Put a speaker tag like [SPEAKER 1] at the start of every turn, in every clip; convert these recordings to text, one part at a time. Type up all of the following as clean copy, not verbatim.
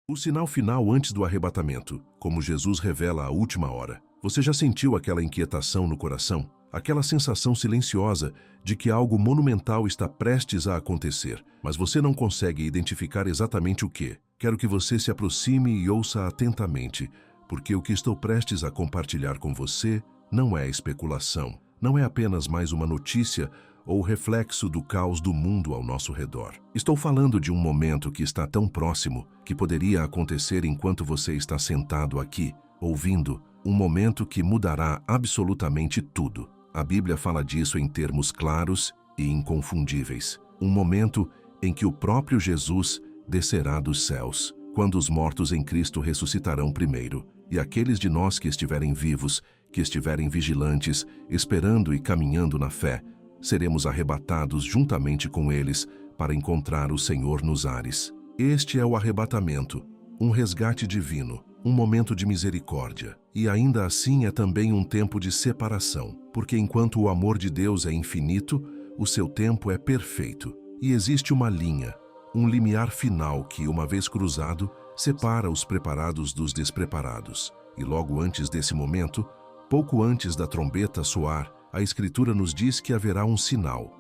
[SPEAKER 1] O sinal final antes do arrebatamento, como Jesus revela a última hora. Você já sentiu aquela inquietação no coração? Aquela sensação silenciosa de que algo monumental está prestes a acontecer, mas você não consegue identificar exatamente o que. Quero que você se aproxime e ouça atentamente, porque o que estou prestes a compartilhar com você não é especulação. Não é apenas mais uma notícia ou reflexo do caos do mundo ao nosso redor. Estou falando de um momento que está tão próximo que poderia acontecer enquanto você está sentado aqui, ouvindo, um momento que mudará absolutamente tudo. A Bíblia fala disso em termos claros e inconfundíveis. Um momento em que o próprio Jesus descerá dos céus, quando os mortos em Cristo ressuscitarão primeiro, e aqueles de nós que estiverem vivos, que estiverem vigilantes, esperando e caminhando na fé, seremos arrebatados juntamente com eles para encontrar o Senhor nos ares. Este é o arrebatamento, um resgate divino, um momento de misericórdia. E ainda assim é também um tempo de separação, porque enquanto o amor de Deus é infinito, o seu tempo é perfeito. E existe uma linha, um limiar final que, uma vez cruzado, separa os preparados dos despreparados. E logo antes desse momento, pouco antes da trombeta soar, a Escritura nos diz que haverá um sinal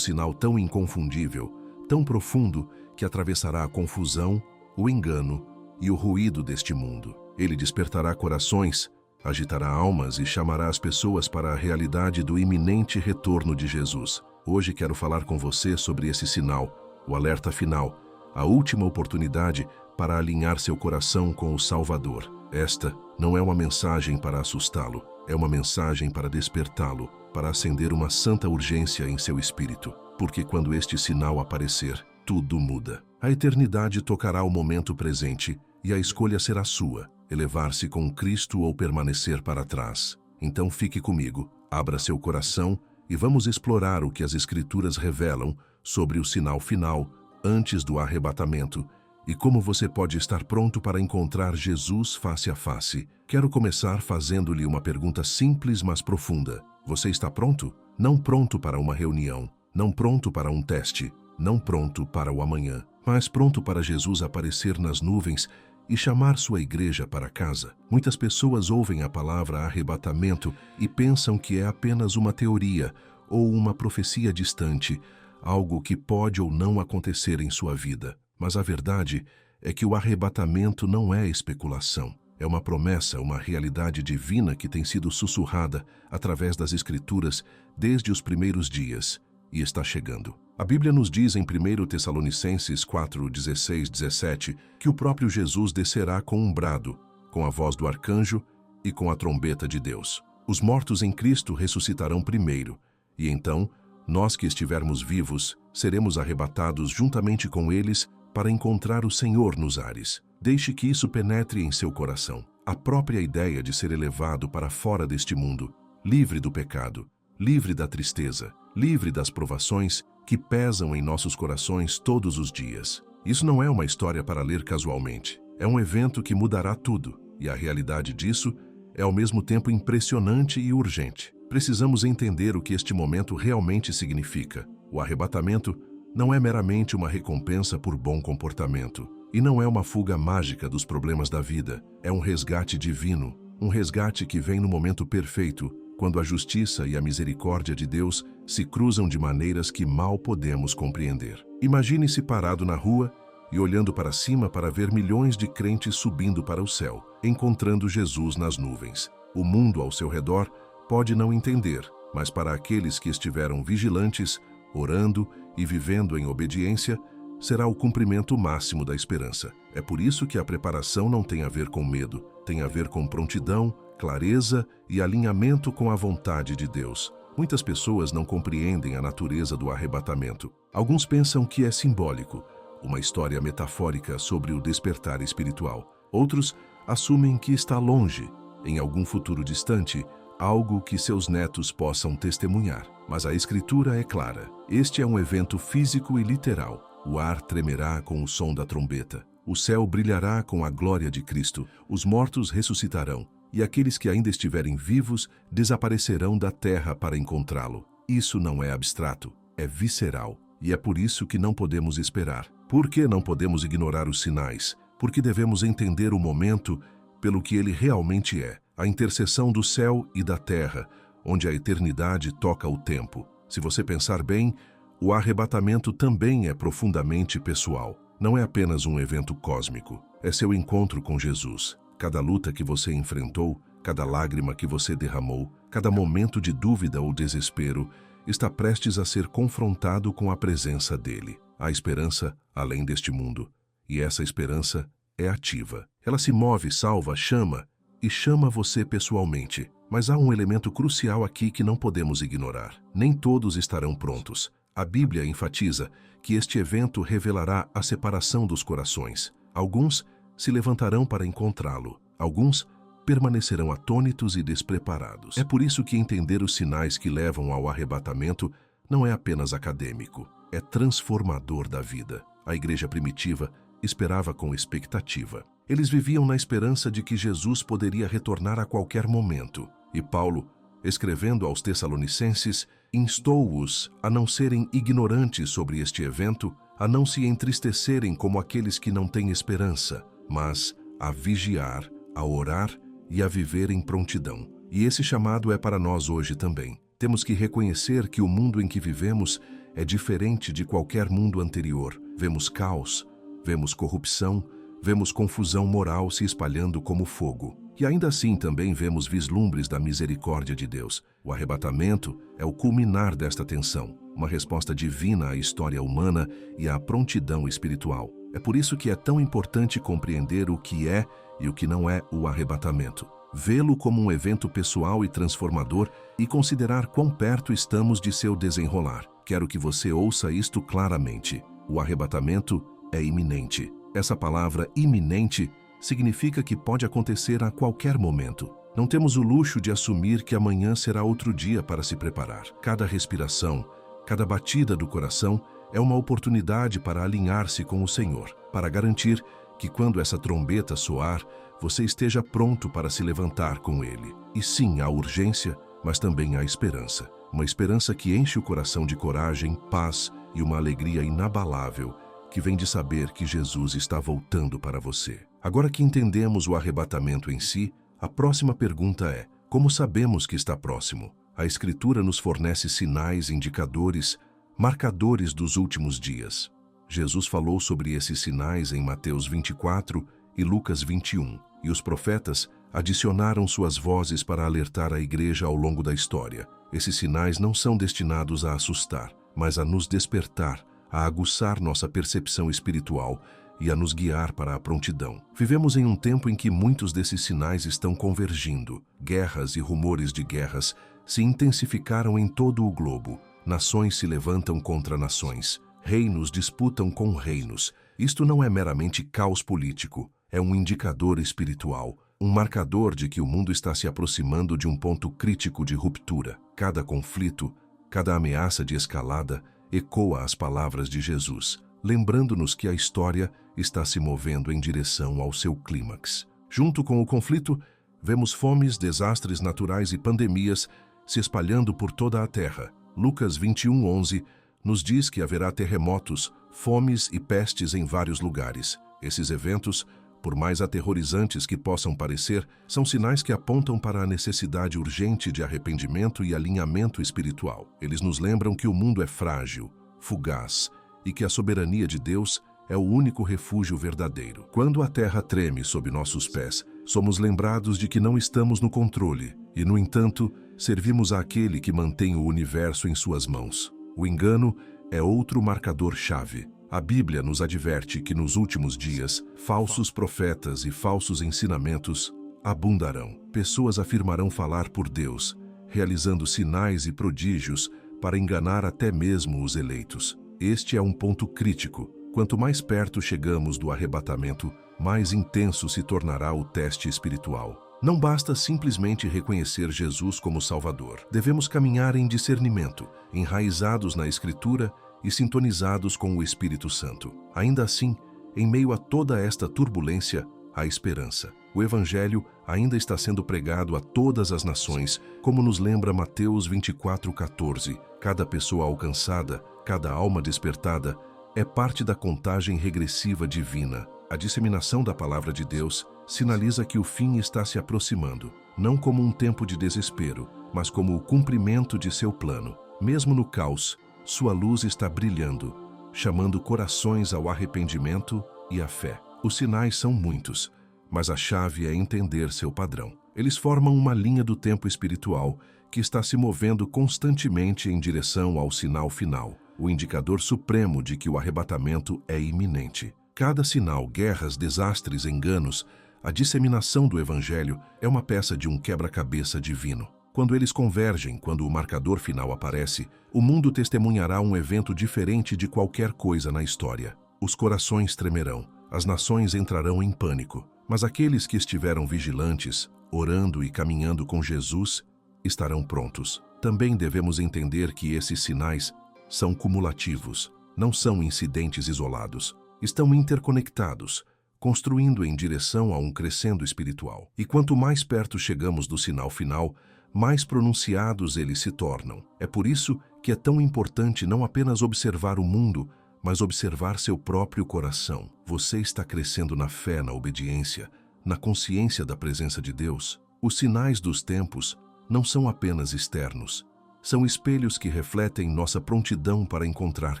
[SPEAKER 1] tão inconfundível, tão profundo, que atravessará a confusão, o engano e o ruído deste mundo. Ele despertará corações, agitará almas e chamará as pessoas para a realidade do iminente retorno de Jesus. Hoje quero falar com você sobre esse sinal, o alerta final, a última oportunidade para alinhar seu coração com o Salvador. Esta não é uma mensagem para assustá-lo, é uma mensagem para despertá-lo, para acender uma santa urgência em seu espírito, porque quando este sinal aparecer, tudo muda. A eternidade tocará o momento presente e a escolha será sua, elevar-se com Cristo ou permanecer para trás. Então fique comigo, abra seu coração e vamos explorar o que as Escrituras revelam sobre o sinal final antes do arrebatamento e como você pode estar pronto para encontrar Jesus face a face. Quero começar fazendo-lhe uma pergunta simples, mas profunda. Você está pronto? Não pronto para uma reunião, não pronto para um teste, não pronto para o amanhã, mas pronto para Jesus aparecer nas nuvens e chamar sua igreja para casa. Muitas pessoas ouvem a palavra arrebatamento e pensam que é apenas uma teoria ou uma profecia distante, algo que pode ou não acontecer em sua vida. Mas a verdade é que o arrebatamento não é especulação. É uma promessa, uma realidade divina que tem sido sussurrada através das Escrituras desde os primeiros dias e está chegando. A Bíblia nos diz em 1 Tessalonicenses 4, 16, 17 que o próprio Jesus descerá com um brado, com a voz do arcanjo e com a trombeta de Deus. Os mortos em Cristo ressuscitarão primeiro e então nós que estivermos vivos seremos arrebatados juntamente com eles para encontrar o Senhor nos ares. Deixe que isso penetre em seu coração. A própria ideia de ser elevado para fora deste mundo, livre do pecado, livre da tristeza, livre das provações que pesam em nossos corações todos os dias. Isso não é uma história para ler casualmente. É um evento que mudará tudo, e a realidade disso é ao mesmo tempo impressionante e urgente. Precisamos entender o que este momento realmente significa. O arrebatamento não é meramente uma recompensa por bom comportamento. E não é uma fuga mágica dos problemas da vida. É um resgate divino, um resgate que vem no momento perfeito, quando a justiça e a misericórdia de Deus se cruzam de maneiras que mal podemos compreender. Imagine-se parado na rua e olhando para cima para ver milhões de crentes subindo para o céu, encontrando Jesus nas nuvens. O mundo ao seu redor pode não entender, mas para aqueles que estiveram vigilantes, orando e vivendo em obediência, será o cumprimento máximo da esperança. É por isso que a preparação não tem a ver com medo, tem a ver com prontidão, clareza e alinhamento com a vontade de Deus. Muitas pessoas não compreendem a natureza do arrebatamento. Alguns pensam que é simbólico, uma história metafórica sobre o despertar espiritual. Outros assumem que está longe, em algum futuro distante, algo que seus netos possam testemunhar. Mas a Escritura é clara. Este é um evento físico e literal. O ar tremerá com o som da trombeta. O céu brilhará com a glória de Cristo. Os mortos ressuscitarão. E aqueles que ainda estiverem vivos desaparecerão da terra para encontrá-lo. Isso não é abstrato, é visceral. E é por isso que não podemos esperar. Por que não podemos ignorar os sinais? porque devemos entender o momento pelo que ele realmente é, a interseção do céu e da terra, onde a eternidade toca o tempo. Se você pensar bem, o arrebatamento também é profundamente pessoal. Não é apenas um evento cósmico, é seu encontro com Jesus. Cada luta que você enfrentou, cada lágrima que você derramou, cada momento de dúvida ou desespero, está prestes a ser confrontado com a presença dele. Há esperança além deste mundo, e essa esperança é ativa. Ela se move, salva, chama e chama você pessoalmente. Mas há um elemento crucial aqui que não podemos ignorar. Nem todos estarão prontos. A Bíblia enfatiza que este evento revelará a separação dos corações. Alguns se levantarão para encontrá-lo. Alguns permanecerão atônitos e despreparados. É por isso que entender os sinais que levam ao arrebatamento não é apenas acadêmico, é transformador da vida. A igreja primitiva esperava com expectativa. Eles viviam na esperança de que Jesus poderia retornar a qualquer momento. E Paulo, escrevendo aos Tessalonicenses, instou-os a não serem ignorantes sobre este evento, a não se entristecerem como aqueles que não têm esperança, mas a vigiar, a orar e a viver em prontidão. E esse chamado é para nós hoje também. Temos que reconhecer que o mundo em que vivemos é diferente de qualquer mundo anterior. Vemos caos, vemos corrupção, vemos confusão moral se espalhando como fogo. E ainda assim também vemos vislumbres da misericórdia de Deus. O arrebatamento é o culminar desta tensão, uma resposta divina à história humana e à prontidão espiritual. É por isso que é tão importante compreender o que é e o que não é o arrebatamento. Vê-lo como um evento pessoal e transformador e considerar quão perto estamos de seu desenrolar. Quero que você ouça isto claramente. O arrebatamento é iminente. Essa palavra iminente significa que pode acontecer a qualquer momento. Não temos o luxo de assumir que amanhã será outro dia para se preparar. Cada respiração, cada batida do coração é uma oportunidade para alinhar-se com o Senhor, para garantir que quando essa trombeta soar, você esteja pronto para se levantar com Ele. E sim, há urgência, mas também há esperança. Uma esperança que enche o coração de coragem, paz e uma alegria inabalável que vem de saber que Jesus está voltando para você. Agora que entendemos o arrebatamento em si, a próxima pergunta é: como sabemos que está próximo? A Escritura nos fornece sinais, indicadores, marcadores dos últimos dias. Jesus falou sobre esses sinais em Mateus 24 e Lucas 21, e os profetas adicionaram suas vozes para alertar a igreja ao longo da história. Esses sinais não são destinados a assustar, mas a nos despertar, a aguçar nossa percepção espiritual e a nos guiar para a prontidão. Vivemos em um tempo em que muitos desses sinais estão convergindo. Guerras e rumores de guerras se intensificaram em todo o globo. Nações se levantam contra nações. Reinos disputam com reinos. Isto não é meramente caos político, é um indicador espiritual, um marcador de que o mundo está se aproximando de um ponto crítico de ruptura. Cada conflito, cada ameaça de escalada ecoa as palavras de Jesus, lembrando-nos que a história está se movendo em direção ao seu clímax. Junto com o conflito, vemos fomes, desastres naturais e pandemias se espalhando por toda a terra. Lucas 21:11 nos diz que haverá terremotos, fomes e pestes em vários lugares. Esses eventos, por mais aterrorizantes que possam parecer, são sinais que apontam para a necessidade urgente de arrependimento e alinhamento espiritual. Eles nos lembram que o mundo é frágil, fugaz, e que a soberania de Deus é o único refúgio verdadeiro. Quando a terra treme sob nossos pés, somos lembrados de que não estamos no controle e, no entanto, servimos àquele que mantém o universo em suas mãos. O engano é outro marcador-chave. A Bíblia nos adverte que nos últimos dias, falsos profetas e falsos ensinamentos abundarão. Pessoas afirmarão falar por Deus, realizando sinais e prodígios para enganar até mesmo os eleitos. Este é um ponto crítico. Quanto mais perto chegamos do arrebatamento, mais intenso se tornará o teste espiritual. Não basta simplesmente reconhecer Jesus como Salvador. Devemos caminhar em discernimento, enraizados na Escritura e sintonizados com o Espírito Santo. Ainda assim, em meio a toda esta turbulência, há esperança. O Evangelho ainda está sendo pregado a todas as nações, como nos lembra Mateus 24:14. Cada pessoa alcançada, cada alma despertada, é parte da contagem regressiva divina. A disseminação da palavra de Deus sinaliza que o fim está se aproximando, não como um tempo de desespero, mas como o cumprimento de seu plano. Mesmo no caos, sua luz está brilhando, chamando corações ao arrependimento e à fé. Os sinais são muitos, mas a chave é entender seu padrão. Eles formam uma linha do tempo espiritual que está se movendo constantemente em direção ao sinal final, o indicador supremo de que o arrebatamento é iminente. Cada sinal, guerras, desastres, enganos, a disseminação do Evangelho é uma peça de um quebra-cabeça divino. Quando eles convergem, quando o marcador final aparece, o mundo testemunhará um evento diferente de qualquer coisa na história. Os corações tremerão, as nações entrarão em pânico, mas aqueles que estiveram vigilantes, orando e caminhando com Jesus, estarão prontos. Também devemos entender que esses sinais são cumulativos, não são incidentes isolados. Estão interconectados, construindo em direção a um crescendo espiritual. E quanto mais perto chegamos do sinal final, mais pronunciados eles se tornam. É por isso que é tão importante não apenas observar o mundo, mas observar seu próprio coração. Você está crescendo na fé, na obediência, na consciência da presença de Deus. Os sinais dos tempos não são apenas externos. São espelhos que refletem nossa prontidão para encontrar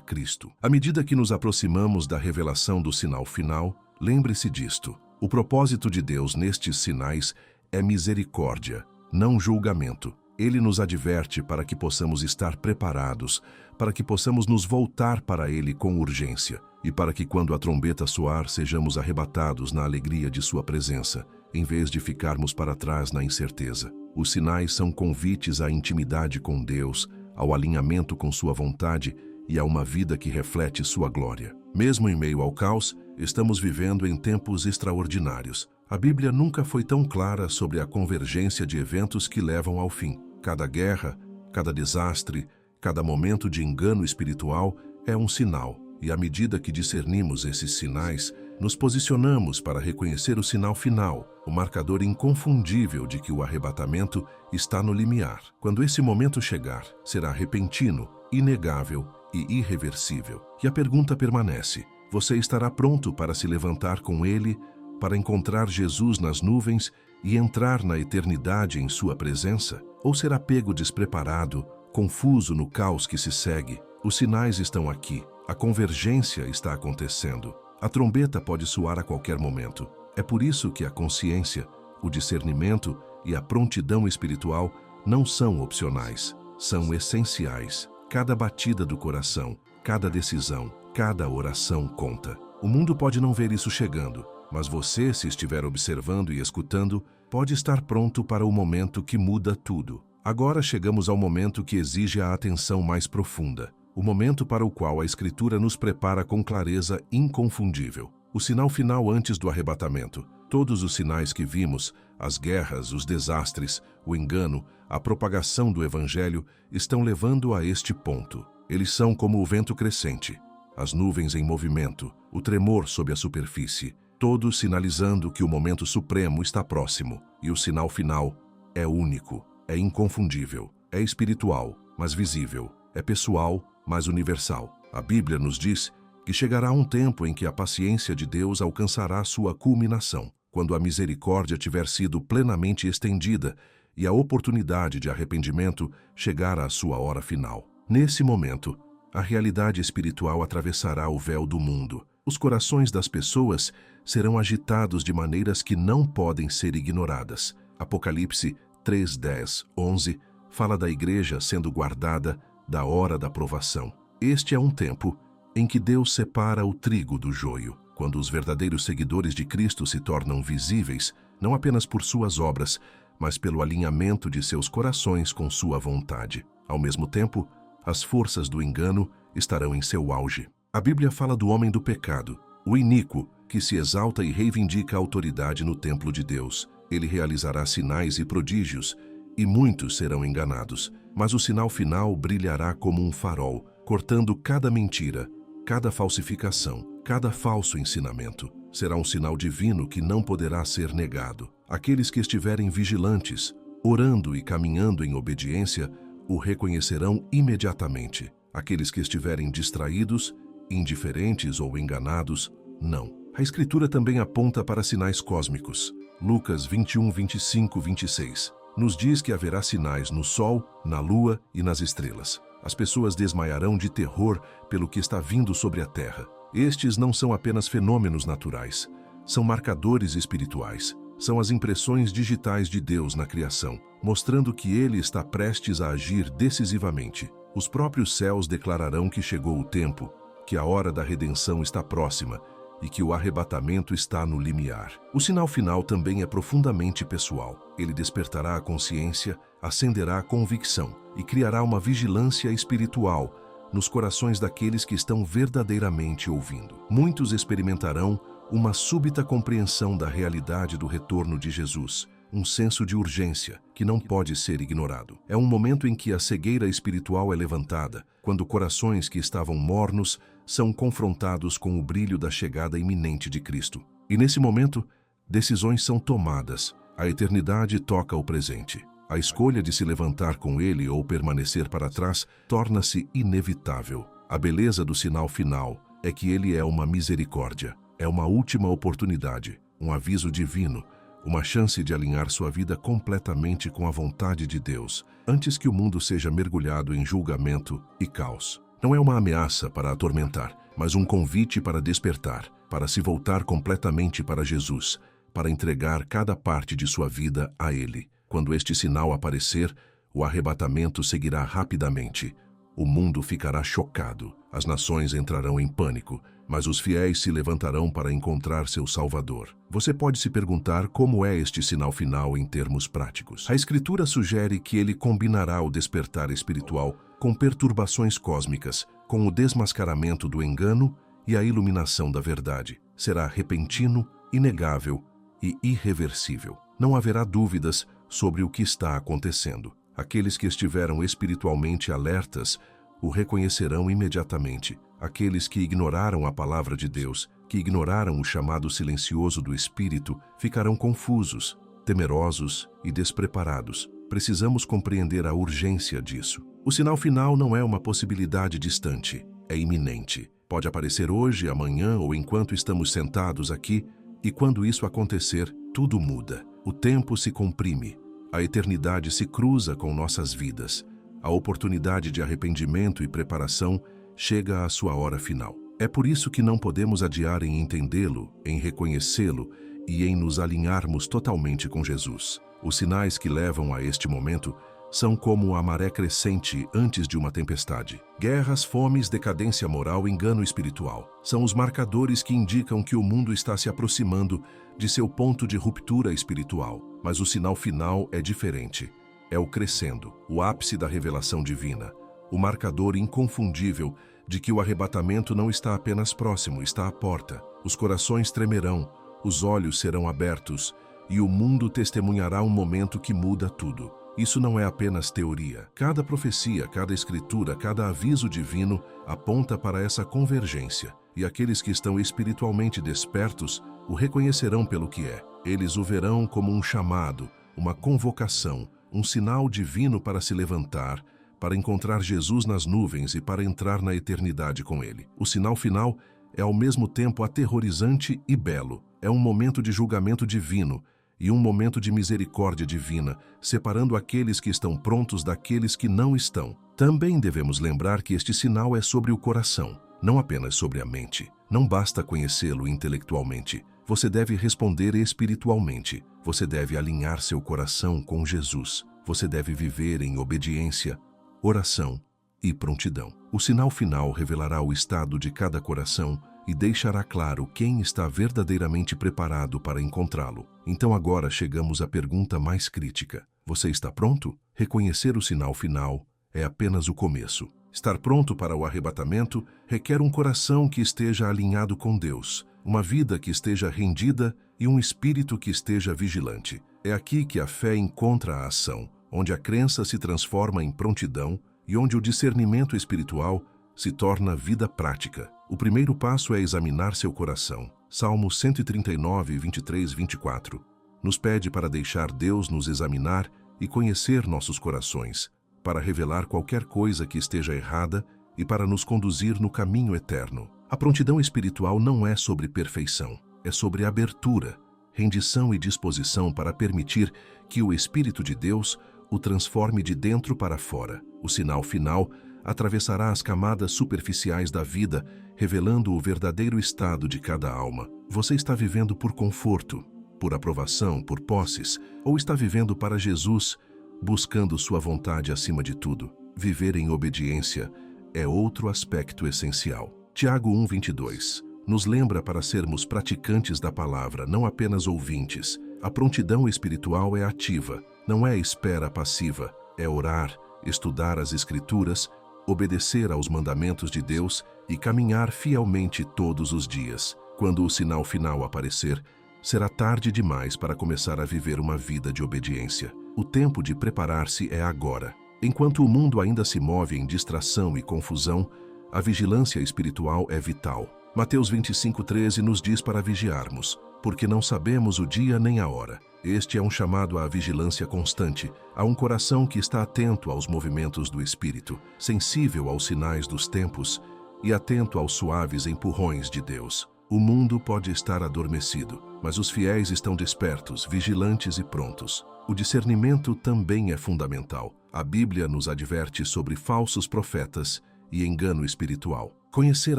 [SPEAKER 1] Cristo. À medida que nos aproximamos da revelação do sinal final, lembre-se disto. O propósito de Deus nestes sinais é misericórdia, não julgamento. Ele nos adverte para que possamos estar preparados, para que possamos nos voltar para Ele com urgência e para que, quando a trombeta soar, sejamos arrebatados na alegria de Sua presença, em vez de ficarmos para trás na incerteza. Os sinais são convites à intimidade com Deus, ao alinhamento com Sua vontade e a uma vida que reflete Sua glória. Mesmo em meio ao caos, estamos vivendo em tempos extraordinários. A Bíblia nunca foi tão clara sobre a convergência de eventos que levam ao fim. Cada guerra, cada desastre, cada momento de engano espiritual é um sinal, e à medida que discernimos esses sinais, nos posicionamos para reconhecer o sinal final, o marcador inconfundível de que o arrebatamento está no limiar. Quando esse momento chegar, será repentino, inegável e irreversível. E a pergunta permanece: você estará pronto para se levantar com Ele, para encontrar Jesus nas nuvens e entrar na eternidade em Sua presença? Ou será pego despreparado, confuso no caos que se segue? Os sinais estão aqui, a convergência está acontecendo. A trombeta pode soar a qualquer momento. É por isso que a consciência, o discernimento e a prontidão espiritual não são opcionais, são essenciais. Cada batida do coração, cada decisão, cada oração conta. O mundo pode não ver isso chegando, mas você, se estiver observando e escutando, pode estar pronto para o momento que muda tudo. Agora chegamos ao momento que exige a atenção mais profunda. O momento para o qual a Escritura nos prepara com clareza inconfundível. O sinal final antes do arrebatamento. Todos os sinais que vimos, as guerras, os desastres, o engano, a propagação do Evangelho, estão levando a este ponto. Eles são como o vento crescente, as nuvens em movimento, o tremor sob a superfície, todos sinalizando que o momento supremo está próximo. E o sinal final é único, é inconfundível, é espiritual, mas visível, é pessoal, mas universal. A Bíblia nos diz que chegará um tempo em que a paciência de Deus alcançará sua culminação, quando a misericórdia tiver sido plenamente estendida e a oportunidade de arrependimento chegar à sua hora final. Nesse momento, a realidade espiritual atravessará o véu do mundo. Os corações das pessoas serão agitados de maneiras que não podem ser ignoradas. Apocalipse 3, 10, 11 fala da igreja sendo guardada da hora da provação. Este é um tempo em que Deus separa o trigo do joio, quando os verdadeiros seguidores de Cristo se tornam visíveis, não apenas por suas obras, mas pelo alinhamento de seus corações com sua vontade. Ao mesmo tempo, as forças do engano estarão em seu auge. A Bíblia fala do homem do pecado, o iníquo, que se exalta e reivindica a autoridade no templo de Deus. Ele realizará sinais e prodígios, e muitos serão enganados. Mas o sinal final brilhará como um farol, cortando cada mentira, cada falsificação, cada falso ensinamento. Será um sinal divino que não poderá ser negado. Aqueles que estiverem vigilantes, orando e caminhando em obediência, o reconhecerão imediatamente. Aqueles que estiverem distraídos, indiferentes ou enganados, não. A Escritura também aponta para sinais cósmicos. Lucas 21, 25, 26 nos diz que haverá sinais no sol, na lua e nas estrelas. As pessoas desmaiarão de terror pelo que está vindo sobre a terra. Estes não são apenas fenômenos naturais, são marcadores espirituais. São as impressões digitais de Deus na criação, mostrando que Ele está prestes a agir decisivamente. Os próprios céus declararão que chegou o tempo, que a hora da redenção está próxima e que o arrebatamento está no limiar. O sinal final também é profundamente pessoal. Ele despertará a consciência, acenderá a convicção e criará uma vigilância espiritual nos corações daqueles que estão verdadeiramente ouvindo. Muitos experimentarão uma súbita compreensão da realidade do retorno de Jesus, um senso de urgência que não pode ser ignorado. É um momento em que a cegueira espiritual é levantada, quando corações que estavam mornos são confrontados com o brilho da chegada iminente de Cristo. E nesse momento, decisões são tomadas. A eternidade toca o presente. A escolha de se levantar com Ele ou permanecer para trás torna-se inevitável. A beleza do sinal final é que Ele é uma misericórdia. É uma última oportunidade, um aviso divino, uma chance de alinhar sua vida completamente com a vontade de Deus, antes que o mundo seja mergulhado em julgamento e caos. Não é uma ameaça para atormentar, mas um convite para despertar, para se voltar completamente para Jesus, para entregar cada parte de sua vida a Ele. Quando este sinal aparecer, o arrebatamento seguirá rapidamente. O mundo ficará chocado, as nações entrarão em pânico, mas os fiéis se levantarão para encontrar seu Salvador. Você pode se perguntar como é este sinal final em termos práticos. A Escritura sugere que ele combinará o despertar espiritual com perturbações cósmicas, com o desmascaramento do engano e a iluminação da verdade. Será repentino, inegável e irreversível. Não haverá dúvidas sobre o que está acontecendo. Aqueles que estiveram espiritualmente alertas o reconhecerão imediatamente. Aqueles que ignoraram a palavra de Deus, que ignoraram o chamado silencioso do Espírito, ficarão confusos, temerosos e despreparados. Precisamos compreender a urgência disso. O sinal final não é uma possibilidade distante, é iminente. Pode aparecer hoje, amanhã ou enquanto estamos sentados aqui, e quando isso acontecer, tudo muda. O tempo se comprime, a eternidade se cruza com nossas vidas. A oportunidade de arrependimento e preparação chega à sua hora final. É por isso que não podemos adiar em entendê-lo, em reconhecê-lo e em nos alinharmos totalmente com Jesus. Os sinais que levam a este momento são como a maré crescente antes de uma tempestade. Guerras, fomes, decadência moral, engano espiritual. São os marcadores que indicam que o mundo está se aproximando de seu ponto de ruptura espiritual. Mas o sinal final é diferente. É o crescendo, o ápice da revelação divina, o marcador inconfundível de que o arrebatamento não está apenas próximo, está à porta. Os corações tremerão, os olhos serão abertos e o mundo testemunhará um momento que muda tudo. Isso não é apenas teoria. Cada profecia, cada escritura, cada aviso divino aponta para essa convergência. E aqueles que estão espiritualmente despertos o reconhecerão pelo que é. Eles o verão como um chamado, uma convocação, um sinal divino para se levantar, para encontrar Jesus nas nuvens e para entrar na eternidade com Ele. O sinal final é ao mesmo tempo aterrorizante e belo. É um momento de julgamento divino e um momento de misericórdia divina, separando aqueles que estão prontos daqueles que não estão. Também devemos lembrar que este sinal é sobre o coração, não apenas sobre a mente. Não basta conhecê-lo intelectualmente. Você deve responder espiritualmente. Você deve alinhar seu coração com Jesus. Você deve viver em obediência, oração e prontidão. O sinal final revelará o estado de cada coração e deixará claro quem está verdadeiramente preparado para encontrá-lo. Então agora chegamos à pergunta mais crítica. Você está pronto? Reconhecer o sinal final é apenas o começo. Estar pronto para o arrebatamento requer um coração que esteja alinhado com Deus, uma vida que esteja rendida e um espírito que esteja vigilante. É aqui que a fé encontra a ação, onde a crença se transforma em prontidão e onde o discernimento espiritual se torna vida prática. O primeiro passo é examinar seu coração. Salmo 139, 23, 24 nos pede para deixar Deus nos examinar e conhecer nossos corações, para revelar qualquer coisa que esteja errada e para nos conduzir no caminho eterno. A prontidão espiritual não é sobre perfeição, é sobre abertura, rendição e disposição para permitir que o Espírito de Deus o transforme de dentro para fora. O sinal final atravessará as camadas superficiais da vida, revelando o verdadeiro estado de cada alma. Você está vivendo por conforto, por aprovação, por posses, ou está vivendo para Jesus, buscando sua vontade acima de tudo? Viver em obediência é outro aspecto essencial. Tiago 1:22 nos lembra para sermos praticantes da palavra, não apenas ouvintes. A prontidão espiritual é ativa, não é espera passiva, é orar, estudar as Escrituras, obedecer aos mandamentos de Deus e caminhar fielmente todos os dias. Quando o sinal final aparecer, será tarde demais para começar a viver uma vida de obediência. O tempo de preparar-se é agora. Enquanto o mundo ainda se move em distração e confusão, a vigilância espiritual é vital. Mateus 25:13 nos diz para vigiarmos, porque não sabemos o dia nem a hora. Este é um chamado à vigilância constante, a um coração que está atento aos movimentos do Espírito, sensível aos sinais dos tempos e atento aos suaves empurrões de Deus. O mundo pode estar adormecido, mas os fiéis estão despertos, vigilantes e prontos. O discernimento também é fundamental. A Bíblia nos adverte sobre falsos profetas e engano espiritual. Conhecer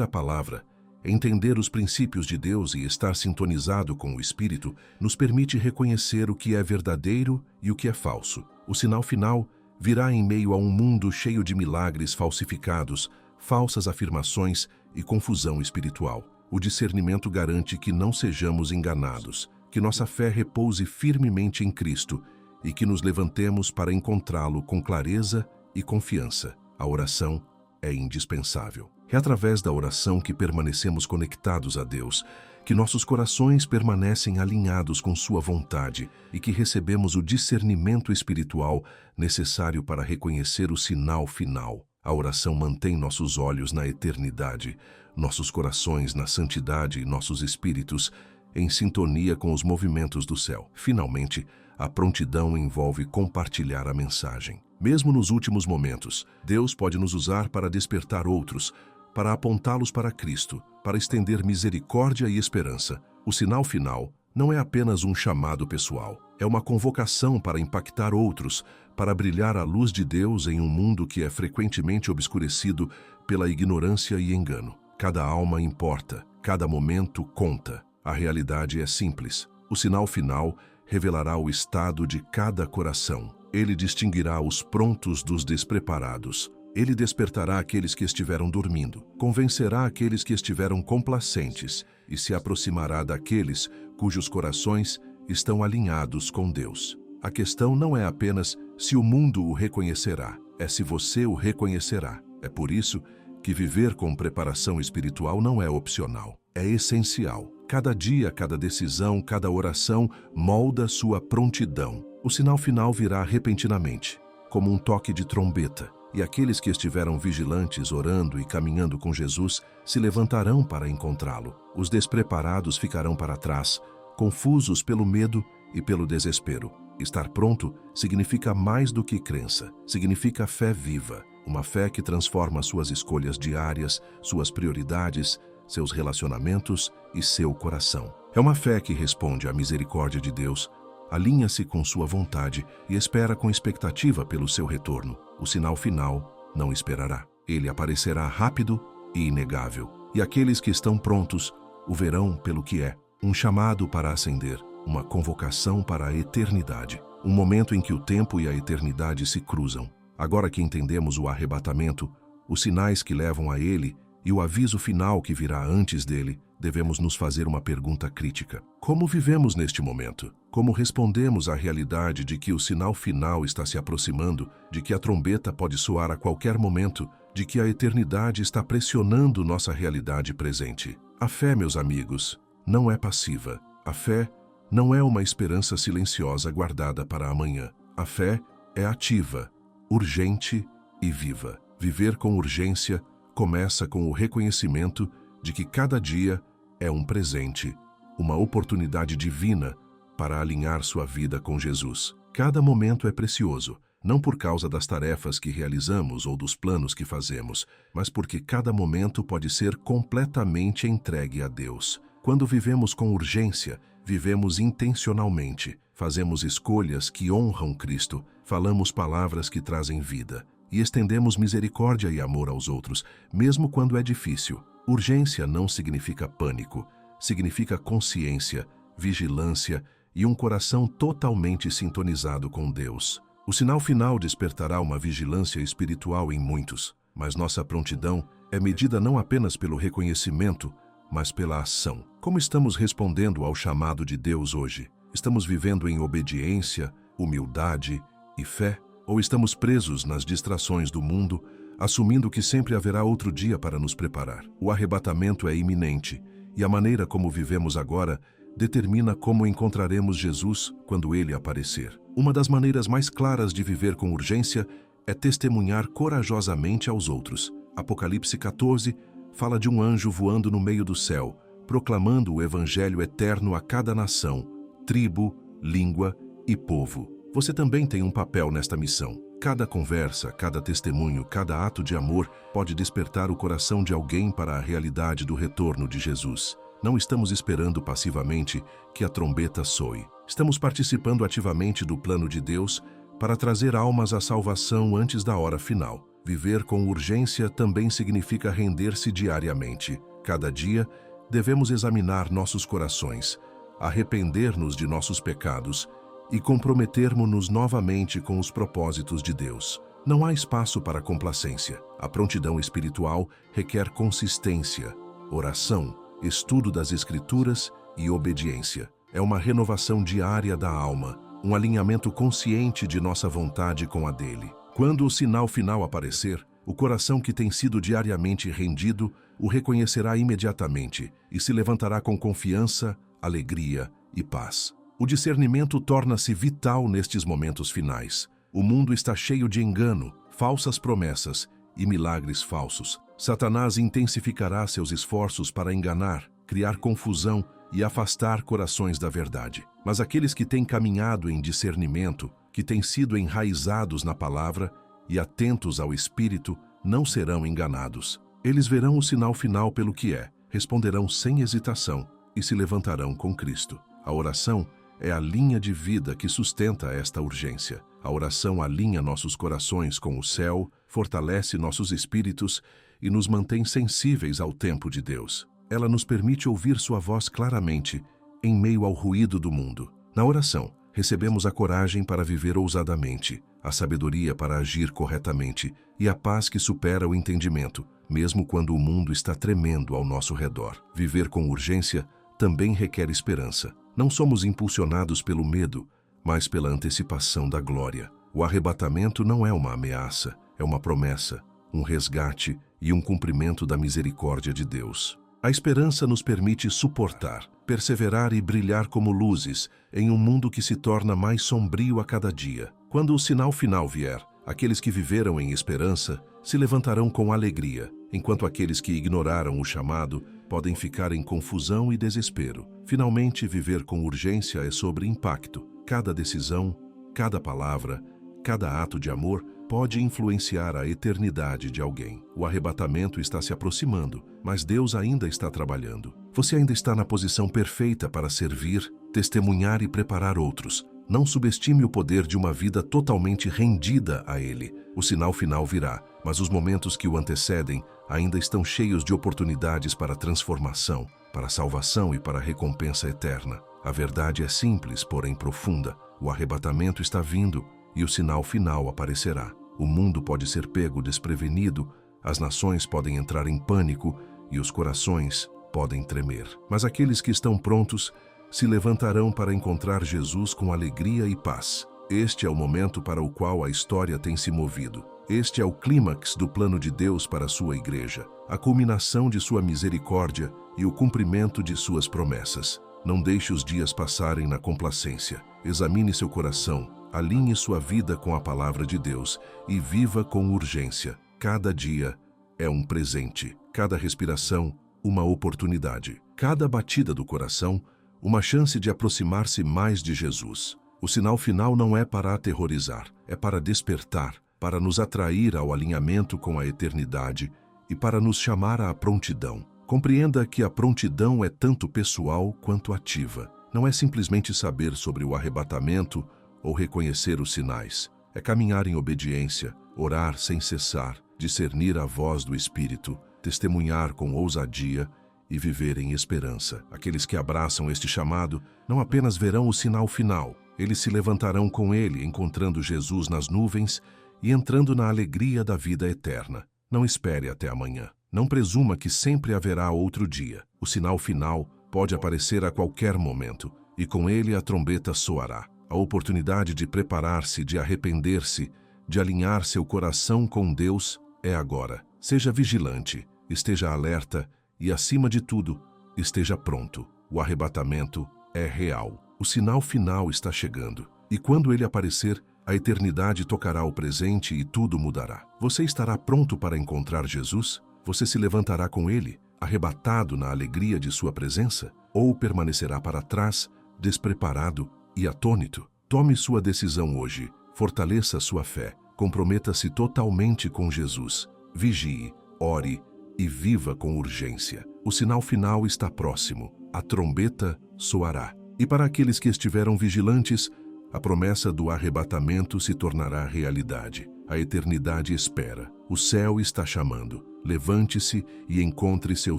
[SPEAKER 1] a palavra, entender os princípios de Deus e estar sintonizado com o Espírito nos permite reconhecer o que é verdadeiro e o que é falso. O sinal final virá em meio a um mundo cheio de milagres falsificados, falsas afirmações e confusão espiritual. O discernimento garante que não sejamos enganados, que nossa fé repouse firmemente em Cristo e que nos levantemos para encontrá-lo com clareza e confiança. A oração é indispensável. É através da oração que permanecemos conectados a Deus, que nossos corações permanecem alinhados com sua vontade e que recebemos o discernimento espiritual necessário para reconhecer o sinal final. A oração mantém nossos olhos na eternidade, nossos corações na santidade e nossos espíritos em sintonia com os movimentos do céu. Finalmente, a prontidão envolve compartilhar a mensagem. Mesmo nos últimos momentos, Deus pode nos usar para despertar outros, para apontá-los para Cristo, para estender misericórdia e esperança. O sinal final não é apenas um chamado pessoal, é uma convocação para impactar outros, para brilhar a luz de Deus em um mundo que é frequentemente obscurecido pela ignorância e engano. Cada alma importa, cada momento conta. A realidade é simples. O sinal final revelará o estado de cada coração. Ele distinguirá os prontos dos despreparados. Ele despertará aqueles que estiveram dormindo, convencerá aqueles que estiveram complacentes e se aproximará daqueles cujos corações estão alinhados com Deus. A questão não é apenas se o mundo o reconhecerá, é se você o reconhecerá. É por isso que viver com preparação espiritual não é opcional, é essencial. Cada dia, cada decisão, cada oração molda sua prontidão. O sinal final virá repentinamente, como um toque de trombeta. E aqueles que estiveram vigilantes, orando e caminhando com Jesus, se levantarão para encontrá-lo. Os despreparados ficarão para trás, confusos pelo medo e pelo desespero. Estar pronto significa mais do que crença, significa fé viva, uma fé que transforma suas escolhas diárias, suas prioridades, seus relacionamentos e seu coração. É uma fé que responde à misericórdia de Deus, alinha-se com sua vontade e espera com expectativa pelo seu retorno. O sinal final não esperará. Ele aparecerá rápido e inegável. E aqueles que estão prontos o verão pelo que é, um chamado para ascender, uma convocação para a eternidade, um momento em que o tempo e a eternidade se cruzam. Agora que entendemos o arrebatamento, os sinais que levam a ele e o aviso final que virá antes dele, devemos nos fazer uma pergunta crítica. Como vivemos neste momento? Como respondemos à realidade de que o sinal final está se aproximando, de que a trombeta pode soar a qualquer momento, de que a eternidade está pressionando nossa realidade presente? A fé, meus amigos, não é passiva. A fé não é uma esperança silenciosa guardada para amanhã. A fé é ativa, urgente e viva. Viver com urgência começa com o reconhecimento de que cada dia é um presente, uma oportunidade divina para alinhar sua vida com Jesus. Cada momento é precioso, não por causa das tarefas que realizamos ou dos planos que fazemos, mas porque cada momento pode ser completamente entregue a Deus. Quando vivemos com urgência, vivemos intencionalmente, fazemos escolhas que honram Cristo, falamos palavras que trazem vida e estendemos misericórdia e amor aos outros, mesmo quando é difícil. Urgência não significa pânico, significa consciência, vigilância e um coração totalmente sintonizado com Deus. O sinal final despertará uma vigilância espiritual em muitos, mas nossa prontidão é medida não apenas pelo reconhecimento, mas pela ação. Como estamos respondendo ao chamado de Deus hoje? Estamos vivendo em obediência, humildade e fé? Ou estamos presos nas distrações do mundo, assumindo que sempre haverá outro dia para nos preparar? O arrebatamento é iminente, e a maneira como vivemos agora determina como encontraremos Jesus quando Ele aparecer. Uma das maneiras mais claras de viver com urgência é testemunhar corajosamente aos outros. Apocalipse 14 fala de um anjo voando no meio do céu, proclamando o evangelho eterno a cada nação, tribo, língua e povo. Você também tem um papel nesta missão. Cada conversa, cada testemunho, cada ato de amor pode despertar o coração de alguém para a realidade do retorno de Jesus. Não estamos esperando passivamente que a trombeta soe. Estamos participando ativamente do plano de Deus para trazer almas à salvação antes da hora final. Viver com urgência também significa render-se diariamente. Cada dia, devemos examinar nossos corações, arrepender-nos de nossos pecados e comprometermos-nos novamente com os propósitos de Deus. Não há espaço para complacência. A prontidão espiritual requer consistência, oração, estudo das Escrituras e obediência. É uma renovação diária da alma, um alinhamento consciente de nossa vontade com a dele. Quando o sinal final aparecer, o coração que tem sido diariamente rendido o reconhecerá imediatamente e se levantará com confiança, alegria e paz. O discernimento torna-se vital nestes momentos finais. O mundo está cheio de engano, falsas promessas e milagres falsos. Satanás intensificará seus esforços para enganar, criar confusão e afastar corações da verdade. Mas aqueles que têm caminhado em discernimento, que têm sido enraizados na palavra e atentos ao Espírito, não serão enganados. Eles verão o sinal final pelo que é, responderão sem hesitação e se levantarão com Cristo. A oração é a linha de vida que sustenta esta urgência. A oração alinha nossos corações com o céu, fortalece nossos espíritos e nos mantém sensíveis ao tempo de Deus. Ela nos permite ouvir sua voz claramente, em meio ao ruído do mundo. Na oração, recebemos a coragem para viver ousadamente, a sabedoria para agir corretamente e a paz que supera o entendimento, mesmo quando o mundo está tremendo ao nosso redor. Viver com urgência também requer esperança. Não somos impulsionados pelo medo, mas pela antecipação da glória. O arrebatamento não é uma ameaça, é uma promessa, um resgate e um cumprimento da misericórdia de Deus. A esperança nos permite suportar, perseverar e brilhar como luzes em um mundo que se torna mais sombrio a cada dia. Quando o sinal final vier, aqueles que viveram em esperança se levantarão com alegria, enquanto aqueles que ignoraram o chamado podem ficar em confusão e desespero. Finalmente, viver com urgência é sobre impacto. Cada decisão, cada palavra, cada ato de amor pode influenciar a eternidade de alguém. O arrebatamento está se aproximando, mas Deus ainda está trabalhando. Você ainda está na posição perfeita para servir, testemunhar e preparar outros. Não subestime o poder de uma vida totalmente rendida a Ele. O sinal final virá, mas os momentos que o antecedem ainda estão cheios de oportunidades para transformação, para salvação e para recompensa eterna. A verdade é simples, porém profunda. O arrebatamento está vindo e o sinal final aparecerá. O mundo pode ser pego desprevenido, as nações podem entrar em pânico e os corações podem tremer. Mas aqueles que estão prontos se levantarão para encontrar Jesus com alegria e paz. Este é o momento para o qual a história tem se movido. Este é o clímax do plano de Deus para a sua igreja, a culminação de sua misericórdia e o cumprimento de suas promessas. Não deixe os dias passarem na complacência. Examine seu coração, alinhe sua vida com a palavra de Deus e viva com urgência. Cada dia é um presente, cada respiração, uma oportunidade. Cada batida do coração, uma chance de aproximar-se mais de Jesus. O sinal final não é para aterrorizar, é para despertar, para nos atrair ao alinhamento com a eternidade e para nos chamar à prontidão. Compreenda que a prontidão é tanto pessoal quanto ativa. Não é simplesmente saber sobre o arrebatamento ou reconhecer os sinais. É caminhar em obediência, orar sem cessar, discernir a voz do Espírito, testemunhar com ousadia e viver em esperança. Aqueles que abraçam este chamado não apenas verão o sinal final, eles se levantarão com ele, encontrando Jesus nas nuvens e entrando na alegria da vida eterna. Não espere até amanhã. Não presuma que sempre haverá outro dia. O sinal final pode aparecer a qualquer momento, e com ele a trombeta soará. A oportunidade de preparar-se, de arrepender-se, de alinhar seu coração com Deus é agora. Seja vigilante, esteja alerta e, acima de tudo, esteja pronto. O arrebatamento é real. O sinal final está chegando. E quando ele aparecer, a eternidade tocará o presente e tudo mudará. Você estará pronto para encontrar Jesus? Você se levantará com ele, arrebatado na alegria de sua presença? Ou permanecerá para trás, despreparado e atônito? Tome sua decisão hoje. Fortaleça sua fé. Comprometa-se totalmente com Jesus. Vigie, ore e viva com urgência. O sinal final está próximo. A trombeta soará. E para aqueles que estiveram vigilantes, a promessa do arrebatamento se tornará realidade. A eternidade espera. O céu está chamando. Levante-se e encontre seu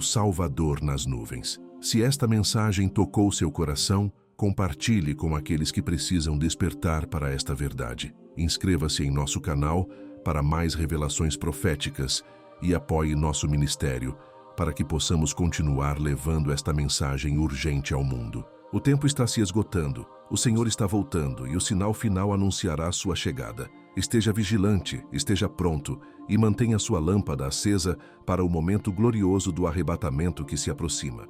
[SPEAKER 1] Salvador nas nuvens. Se esta mensagem tocou seu coração, compartilhe com aqueles que precisam despertar para esta verdade. Inscreva-se em nosso canal para mais revelações proféticas e apoie nosso ministério para que possamos continuar levando esta mensagem urgente ao mundo. O tempo está se esgotando, o Senhor está voltando e o sinal final anunciará sua chegada. Esteja vigilante, esteja pronto e mantenha sua lâmpada acesa para o momento glorioso do arrebatamento que se aproxima.